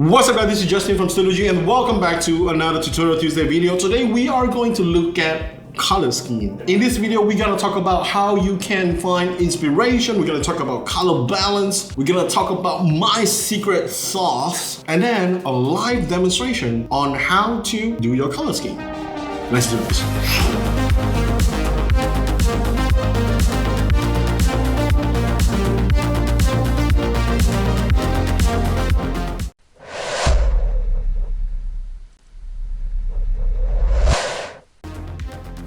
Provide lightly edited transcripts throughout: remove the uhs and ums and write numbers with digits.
What's up guys, this is Justin from Studio G and welcome back to another Tutorial Tuesday video. Today we are going to look at color scheme. In this video we're going to talk about how you can find inspiration, we're going to talk about color balance, we're going to talk about my secret sauce, and then a live demonstration on how to do your color scheme. Let's do this.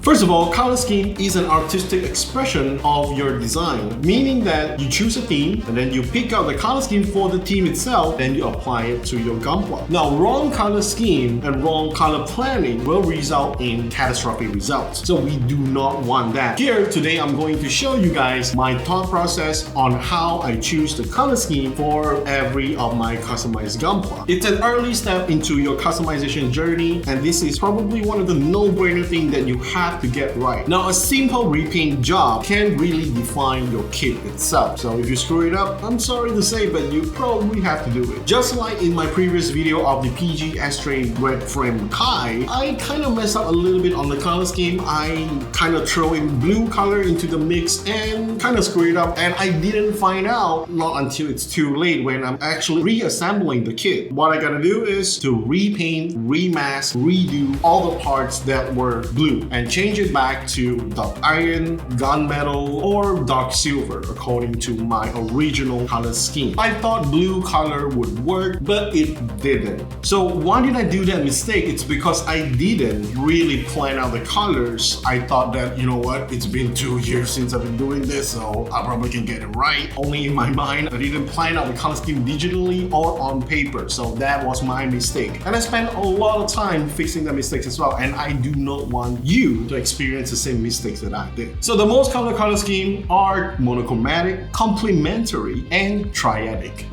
First of all, color scheme is an artistic expression of your design, meaning that you choose a theme and then you pick out the color scheme for the theme itself, then you apply it to your Gunpla. Now, wrong color scheme and wrong color planning will result in catastrophic results. So we do not want that. Here, today, I'm going to show you guys my thought process on how I choose the color scheme for every of my customized Gunpla. It's an early step into your customization journey, and this is probably one of the no-brainer things that you have to get right. Now, a simple repaint job can really define your kit itself. So if you screw it up, I'm sorry to say, but you probably have to do it. Just like in my previous video of the PG Ashtray Red Frame Kai, I kind of messed up a little bit on the color scheme. I kind of throw in blue color into the mix and kind of screw it up, and I didn't find out not until it's too late when I'm actually reassembling the kit. What I gotta do is to repaint, remask, redo all the parts that were blue and change it back to dark iron, gunmetal, or dark silver according to my original color scheme. I thought blue color would work, but it didn't. So why did I do that mistake? It's because I didn't really plan out the colors. I thought that, you know what, it's been 2 years since I've been doing this, so I probably can get it right. Only in my mind, I didn't plan out the color scheme digitally or on paper, so that was my mistake. And I spent a lot of time fixing the mistakes as well, and I do not want you to experience the same mistakes that I did. So the most common color scheme are monochromatic, complementary, and triadic.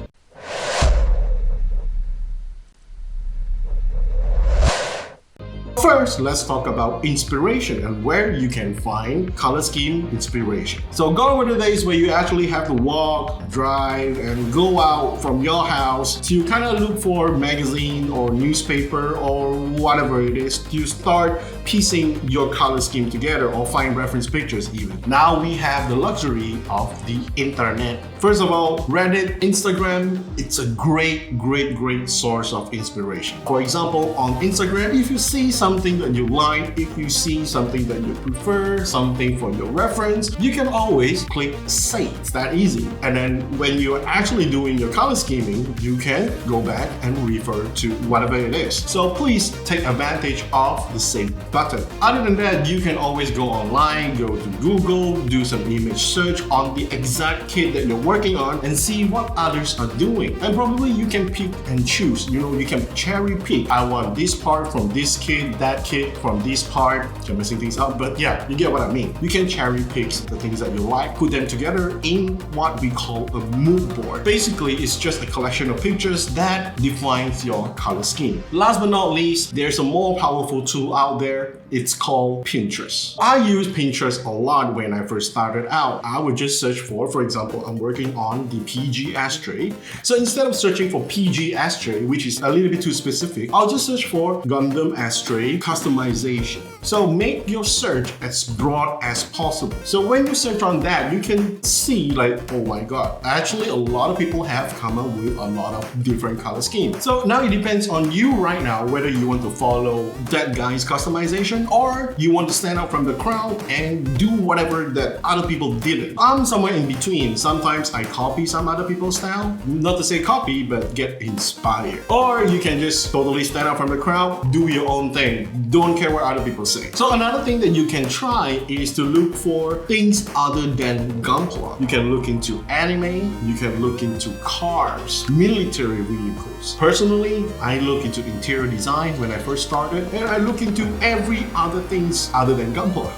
First, let's talk about inspiration and where you can find color scheme inspiration. So go over the days where you actually have to walk, drive, and go out from your house to kind of look for magazine or newspaper or whatever it is to start piecing your color scheme together or find reference pictures even. Now we have the luxury of the internet. First of all, Reddit, Instagram, it's a great source of inspiration. For example, on Instagram, if you see something that you like, if you see something that you prefer, something for your reference, you can always click save. It's that easy. And then when you're actually doing your color scheming, you can go back and refer to whatever it is. So please take advantage of the save button. Other than that, you can always go online, go to Google, do some image search on the exact kit that you're working on and see what others are doing. And probably you can pick and choose. You know, you can cherry pick. I want this part from this kit, that kit from this part. I'm messing things up, but yeah, you get what I mean. You can cherry pick the things that you like, put them together in what we call a mood board. Basically, it's just a collection of pictures that defines your color scheme. Last but not least, there's a more powerful tool out there. It's called Pinterest. I use Pinterest a lot when I first started out. I would just search for example, I'm working on the PG Ashtray. So instead of searching for PG Ashtray, which is a little bit too specific, I'll just search for Gundam Ashtray customization. So make your search as broad as possible. So when you search on that, you can see like, oh my god, actually a lot of people have come up with a lot of different color schemes. So now it depends on you right now whether you want to follow that guy's customization or you want to stand out from the crowd and do whatever that other people didn't. I'm somewhere in between. Sometimes I copy some other people's style. Not to say copy, but get inspired. Or you can just totally stand out from the crowd, do your own thing. Don't care what other people say. So another thing that you can try is to look for things other than Gunpla. You can look into anime, you can look into cars, military vehicles. Personally, I look into interior design when I first started, and I look into every other things other than Gunpla.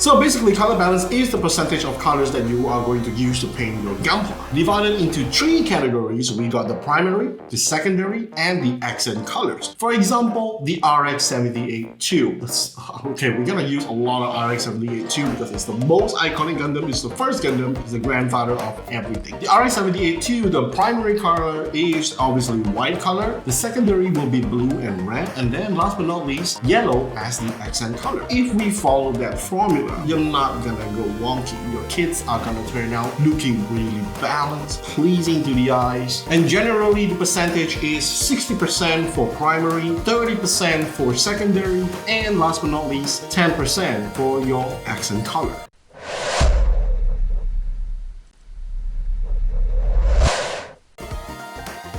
So basically, color balance is the percentage of colors that you are going to use to paint your Gunpla. Divided into 3 categories, we got the primary, the secondary, and the accent colors. For example, the RX-78-2. Okay, we're gonna use a lot of RX-78-2 because it's the most iconic Gundam, it's the first Gundam, it's the grandfather of everything. The RX-78-2, the primary color is obviously white color, the secondary will be blue and red, and then last but not least, yellow as the accent color. If we follow that formula, you're not gonna go wonky. Your kids are gonna turn out looking really balanced, pleasing to the eyes, and generally the percentage is 60% for primary, 30% for secondary, and last but not least, 10% for your accent color.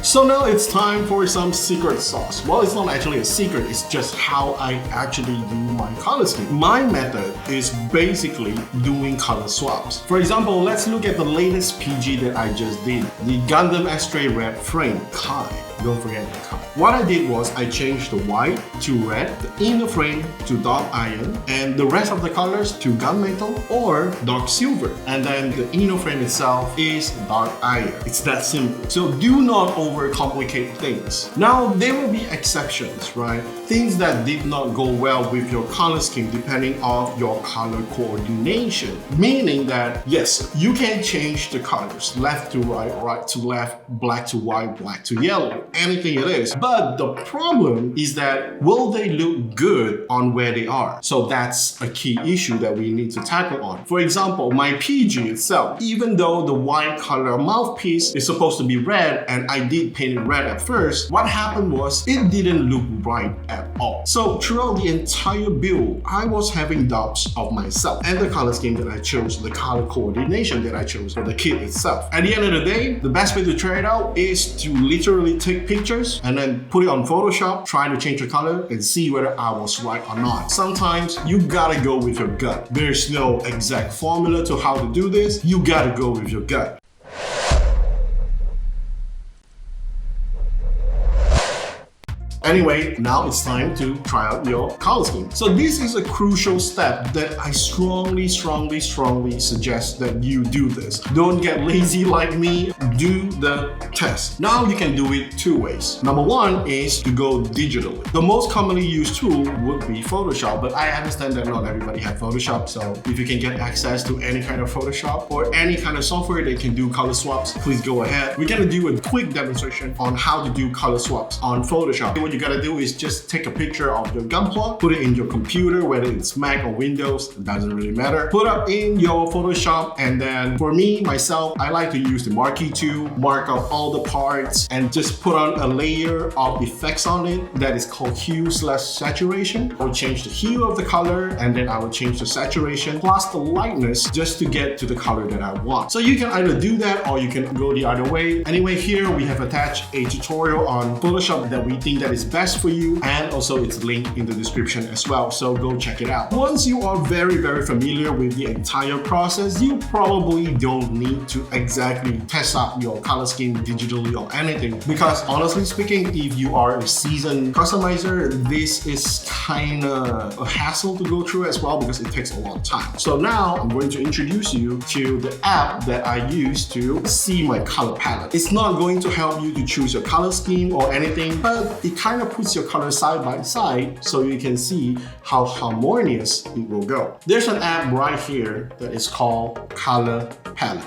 So now it's time for some secret sauce. Well, it's not actually a secret, it's just how I actually do my color scheme. My method is basically doing color swaps. For example, let's look at the latest PG that I just did, the Gundam X-Ray Red Frame, Kai. Don't forget the Kai. What I did was I changed the white to red, the inner frame to dark iron, and the rest of the colors to gunmetal or dark silver. And then the inner frame itself is dark iron. It's that simple. So do not overcomplicate things. Now, there will be exceptions, right? Things that did not go well with your color scheme depending on your color coordination. Meaning that, yes, you can change the colors left to right, right to left, black to white, black to yellow, anything it is. But the problem is that will they look good on where they are? So that's a key issue that we need to tackle on. For example, my PG itself, even though the white color mouthpiece is supposed to be red and I did paint it red at first, what happened was it didn't look right at all. So throughout the entire build, I was having doubts of myself and the color scheme that I chose, the color coordination that I chose for the kit itself. At the end of the day, the best way to try it out is to literally take pictures and then put it on Photoshop, try to change the color and see whether I was right or not. Sometimes you gotta go with your gut. There's no exact formula to how to do this. You gotta go with your gut. Anyway, now it's time to try out your color scheme. So this is a crucial step that I strongly suggest that you do this. Don't get lazy like me, do the test. Now you can do it 2 ways. Number 1 is to go digitally. The most commonly used tool would be Photoshop, but I understand that not everybody has Photoshop, so if you can get access to any kind of Photoshop or any kind of software that can do color swaps, please go ahead. We're gonna do a quick demonstration on how to do color swaps on Photoshop. What you gotta do is just take a picture of your Gunpla, put it in your computer, whether it's Mac or Windows, it doesn't really matter. Put up in your Photoshop, and then for me, myself, I like to use the marquee tool, mark up all the parts, and just put on a layer of effects on it that is called hue/saturation. I'll change the hue of the color, and then I will change the saturation plus the lightness just to get to the color that I want. So you can either do that or you can go the other way. Anyway, here we have attached a tutorial on Photoshop that we think that is best for you, and also it's linked in the description as well, so go check it out. Once you are very familiar with the entire process, you probably don't need to exactly test out your color scheme digitally or anything, because honestly speaking, if you are a seasoned customizer, this is kind of a hassle to go through as well because it takes a lot of time. So now I'm going to introduce you to the app that I use to see my color palette. It's not going to help you to choose your color scheme or anything, but it kind of puts your colors side by side so you can see how harmonious it will go. There's an app right here that is called Color Palette.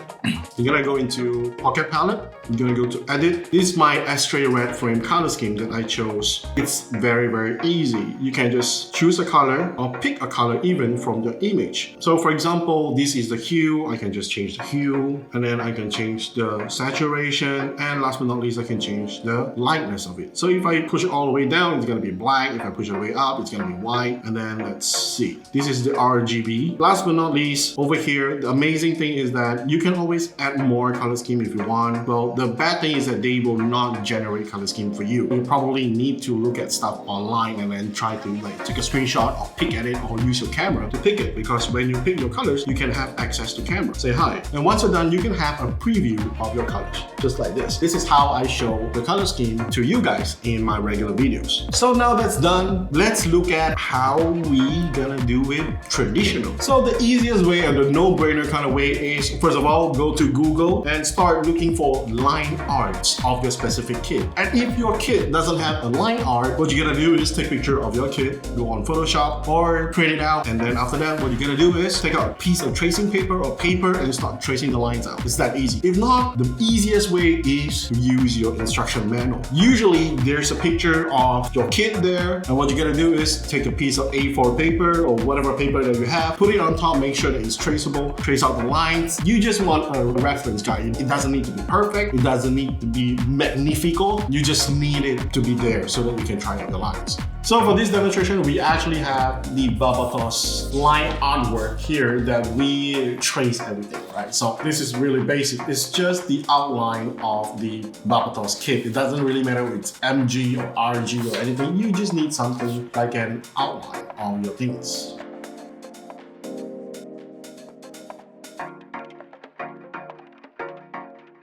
You're gonna go into Pocket Palette, you're gonna go to Edit. This is my X-Ray Red Frame color scheme that I chose. It's very easy. You can just choose a color or pick a color even from the image. So for example, this is the hue. I can just change the hue, and then I can change the saturation, and last but not least, I can change the lightness of it. So if I push it all the way down, it's gonna be black. If I push it all the way up, it's gonna be white. And then let's see. This is the RGB. Last but not least, over here, the amazing thing is that you can always add more color scheme if you want. Well, the bad thing is that they will not generate color scheme for you. You probably need to look at stuff online and then try to like take a screenshot or pick at it or use your camera to pick it, because when you pick your colors, you can have access to camera. Say hi. And once you're done, you can have a preview of your colors, just like this. This is how I show the color scheme to you guys in my regular regular videos. So now that's done, let's look at how we gonna do it traditional. So the easiest way and the no-brainer kind of way is, first of all, go to Google and start looking for line arts of your specific kit. And if your kit doesn't have a line art, what you're gonna do is take a picture of your kit, go on Photoshop or print it out, and then after that, what you're gonna do is take out a piece of tracing paper or paper and start tracing the lines out. It's that easy. If not, the easiest way is to use your instruction manual. Usually there's a picture of your kit there, and what you're gonna do is take a piece of A4 paper or whatever paper that you have, put it on top, make sure that it's traceable, trace out the lines. You just want a reference guide. It doesn't need to be perfect, it doesn't need to be magnifico, you just need it to be there so that you can try out the lines. So for this demonstration, we actually have the Barbatos line artwork here that we trace everything, right? So this is really basic. It's just the outline of the Barbatos kit. It doesn't really matter if it's MG or RG or anything. You just need something like an outline on your things.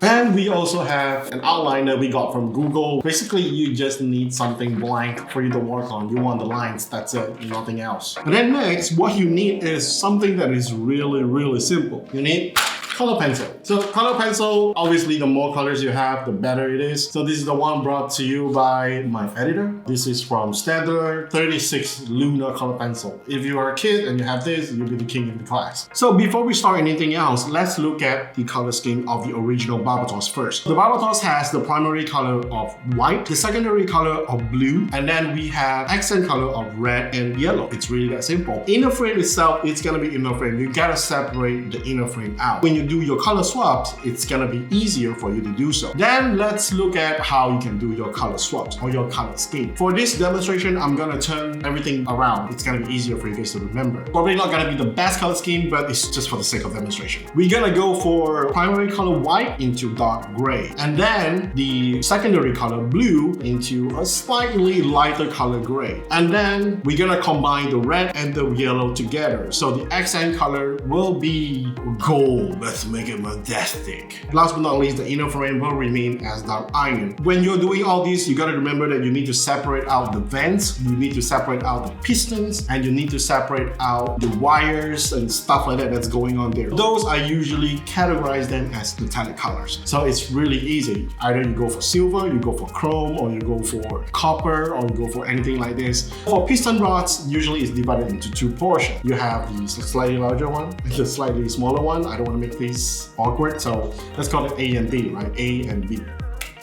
And we also have an outline that we got from Google. Basically, you just need something blank for you to work on. You want the lines, that's it, nothing else. And then next, what you need is something that is really, really simple. You need color pencil. So color pencil, obviously the more colors you have, the better it is. So this is the one brought to you by my editor. This is from TT03 Lunar color pencil. If you are a kid and you have this, you'll be the king in the class. So before we start anything else, let's look at the color scheme of the original Barbatos first. The Barbatos has the primary color of white, the secondary color of blue, and then we have accent color of red and yellow. It's really that simple. Inner frame itself, it's gonna be inner frame. You gotta separate the inner frame out. When you do your color swaps, it's gonna be easier for you to do so. Then let's look at how you can do your color swaps or your color scheme. For this demonstration, I'm gonna turn everything around. It's gonna be easier for you guys to remember. Probably not gonna be the best color scheme, but it's just for the sake of demonstration. We're gonna go for primary color white into dark gray, and then the secondary color blue into a slightly lighter color gray. And then we're gonna combine the red and the yellow together. So the accent color will be gold. Let's make it majestic. Last but not least, the inner frame will remain as dark iron. When you're doing all this, you gotta remember that you need to separate out the vents, you need to separate out the pistons, and you need to separate out the wires and stuff like that that's going on there. Those I usually categorize them as metallic colors. So it's really easy. Either you go for silver, you go for chrome, or you go for copper, or you go for anything like this. For piston rods, usually it's divided into two portions. You have the slightly larger one, the slightly smaller one. I don't want to make these awkward, so let's call it A and B, right? A and B,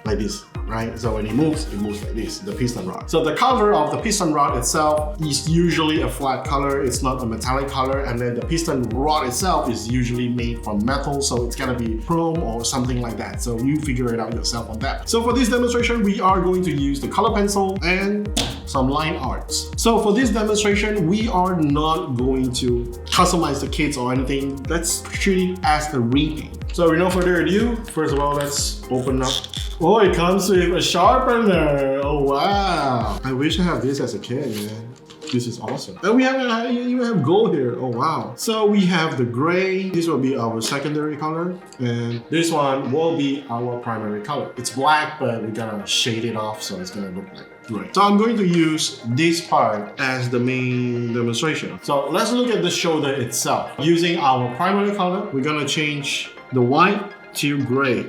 like this, right? So when it moves like this, the piston rod. So the color of the piston rod itself is usually a flat color, it's not a metallic color, and then the piston rod itself is usually made from metal, so it's gonna be chrome or something like that. So you figure it out yourself on that. So for this demonstration, we are going to use the color pencil and some line arts. So for this demonstration, we are not going to customize the kits or anything. Let's treat it as a repaint. So with no further ado, first of all, let's open up. Oh, it comes with a sharpener. Oh, wow. I wish I had this as a kid, man. This is awesome. And we even have gold here. Oh, wow. So we have the gray. This will be our secondary color. And this one will be our primary color. It's black, but we're gonna shade it off so it's gonna look like gray. So I'm going to use this part as the main demonstration. So let's look at the shoulder itself. Using our primary color, we're gonna change the white to gray.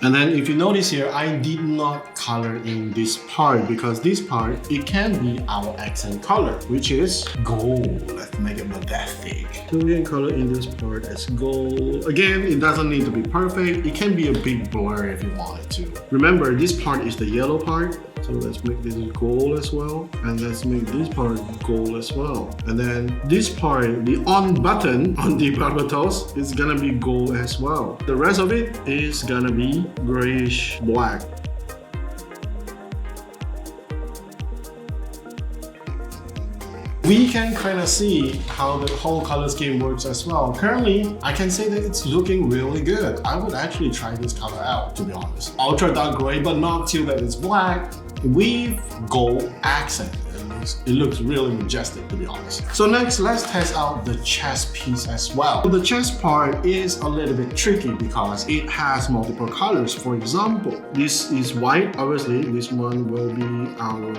And then if you notice here, I did not color in this part because this part, it can be our accent color, which is gold. Let's make it majestic. So we can color in this part as gold. Again, it doesn't need to be perfect. It can be a big blur if you want it to. Remember, this part is the yellow part. So let's make this gold as well. And let's make this part gold as well. And then this part, the on button on the Barbatos is gonna be gold as well. The rest of it is gonna be grayish black. We can kind of see how the whole color scheme works as well. Currently, I can say that it's looking really good. I would actually try this color out, to be honest. Ultra dark gray, but not till that it's black. with gold accent. It looks really majestic, to be honest. So next, let's test out the chest piece as well. The chest part is a little bit tricky because it has multiple colors. For example, this is white. Obviously, this one will be our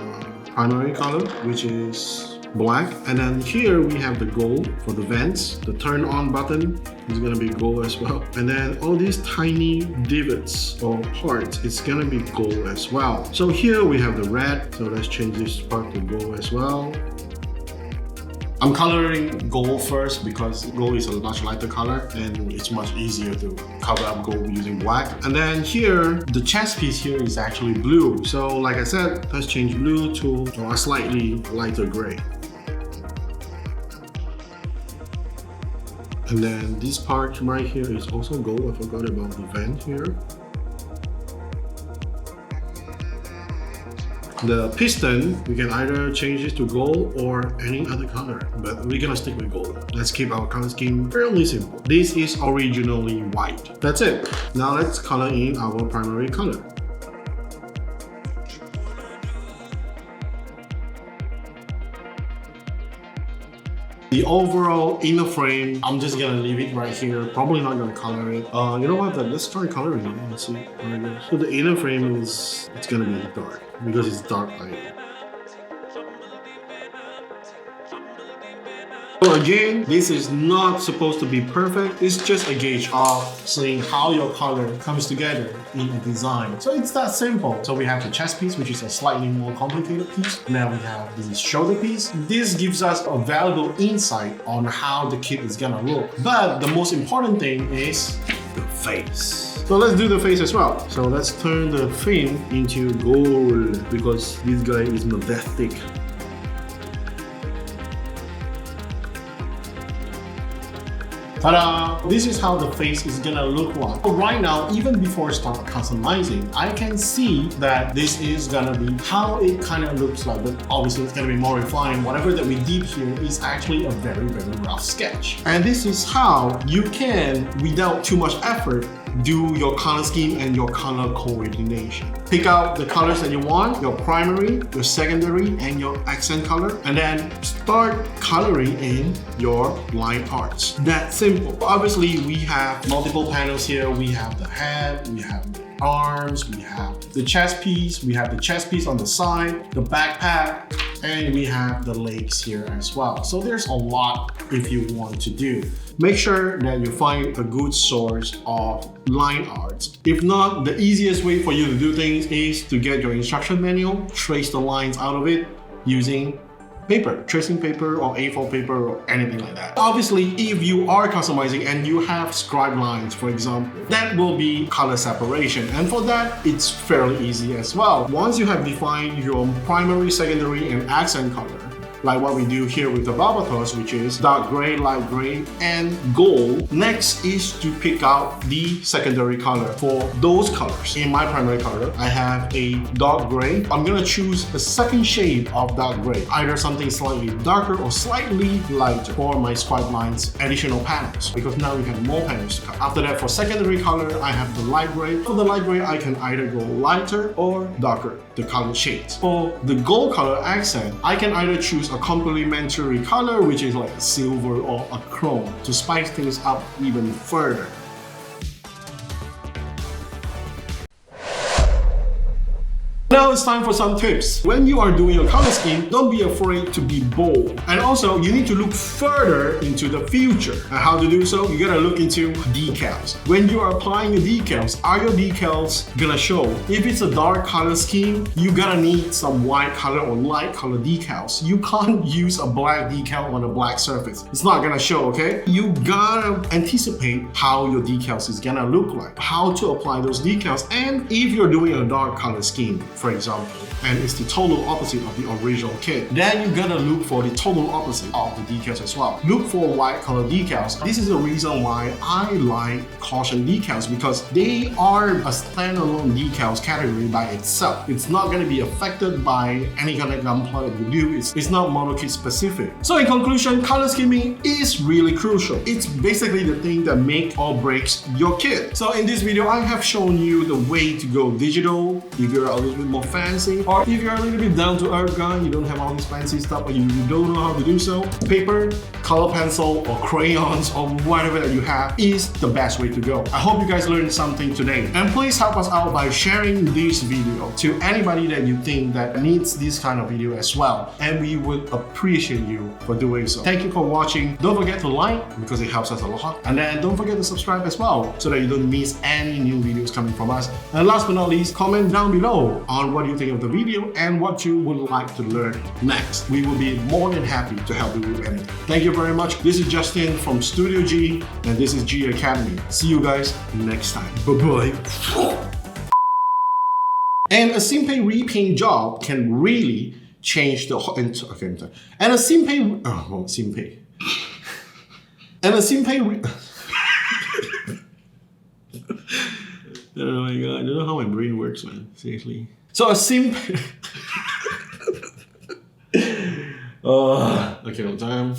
primary color, which is black. And then here we have the gold for the vents. The turn on button is gonna be gold as well. And then all these tiny divots or parts, it's gonna be gold as well. So here we have the red. So let's change this part to gold as well. I'm coloring gold first because gold is a much lighter color and it's much easier to cover up gold using black. And then here, the chest piece here is actually blue. So like I said, let's change blue to a slightly lighter gray. And then this part right here is also gold. I forgot about the vent here. The piston, we can either change this to gold or any other color, but we're gonna stick with gold. Let's keep our color scheme fairly simple. This is originally white. That's it. Now let's color in our primary color. The overall inner frame, I'm just gonna leave it right here. Probably not gonna color it. You know what? Let's try coloring it. Let's see how it goes. So the inner frame it's gonna be dark because it's dark light. So again, this is not supposed to be perfect. It's just a gauge of seeing how your color comes together in a design. So it's that simple. So we have the chest piece, which is a slightly more complicated piece. Now we have the shoulder piece. This gives us a valuable insight on how the kit is gonna look. But the most important thing is the face. So let's do the face as well. So let's turn the fin into gold because this guy is majestic. Ta-da! This is how the face is gonna look like. But right now, even before I start customizing, I can see that this is gonna be how it kind of looks like, but obviously it's gonna be more refined. Whatever that we did here is actually a very, very rough sketch. And this is how you can, without too much effort, do your color scheme and your color coordination. Pick out the colors that you want, your primary, your secondary, and your accent color, and then start coloring in your line arts. That's simple. Obviously, we have multiple panels here. We have the head, we have the arms, we have the chest piece, we have the chest piece on the side, the backpack, and we have the legs here as well. So there's a lot if you want to do. Make sure that you find a good source of line arts. If not, the easiest way for you to do things is to get your instruction manual, trace the lines out of it using paper, tracing paper or A4 paper or anything like that. Obviously, if you are customizing and you have scribe lines, for example, that will be color separation. And for that, it's fairly easy as well. Once you have defined your primary, secondary, and accent color, like what we do here with the Barbatos, which is dark gray, light gray, and gold. Next is to pick out the secondary color for those colors. In my primary color, I have a dark gray. I'm gonna choose a second shade of dark gray, either something slightly darker or slightly lighter for my scribe lines additional panels, because now we have more panels to cut. After that, for secondary color, I have the light gray. For the light gray, I can either go lighter or darker, the color shades. For the gold color accent, I can either choose a complementary color, which is like a silver or a chrome, to spice things up even further. Now it's time for some tips. When you are doing your color scheme, don't be afraid to be bold. And also, you need to look further into the future. And how to do so? You gotta look into decals. When you are applying your decals, are your decals gonna show? If it's a dark color scheme, you gotta need some white color or light color decals. You can't use a black decal on a black surface. It's not gonna show, okay? You gotta anticipate how your decals is gonna look like, how to apply those decals, and if you're doing a dark color scheme, for example, and it's the total opposite of the original kit, then you gotta look for the total opposite of the decals as well. Look for white color decals. This is the reason why I like caution decals, because they are a standalone decals category by itself. It's not gonna be affected by any kind of Gunpla that you do. It's not monokit specific. So in conclusion, color scheming is really crucial. It's basically the thing that makes or breaks your kit. So in this video, I have shown you the way to go digital if you're a little bit more fancy, or if you're a little bit down to earth guy, you don't have all this fancy stuff, or you don't know how to do so, paper, color pencil, or crayons, or whatever that you have is the best way to go. I hope you guys learned something today, and please help us out by sharing this video to anybody that you think that needs this kind of video as well, and we would appreciate you for doing so. Thank you for watching. Don't forget to like because it helps us a lot, and then don't forget to subscribe as well so that you don't miss any new videos coming from us. And last but not least, comment down below on what you think of the video and what you would like to learn next. We will be more than happy to help you with anything. Thank you very much. This is Justin from Studio G, and this is G Academy. See you guys next time. Bye bye. And a simple repaint job can really change the whole. And a simple. Oh, simple. And a simple. Oh my god, I don't know how my brain works, man. Seriously. So a simple. Okay, one time.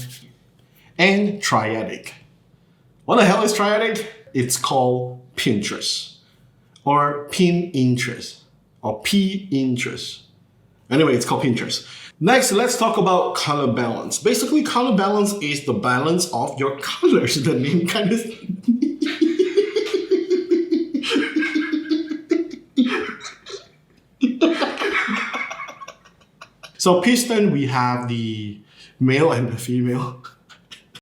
And triadic. What the hell is triadic? It's called Pinterest. Or pin interest. Or P interest. Anyway, it's called Pinterest. Next, let's talk about color balance. Basically, color balance is the balance of your colors. The name kind of. So piston, we have the male and the female.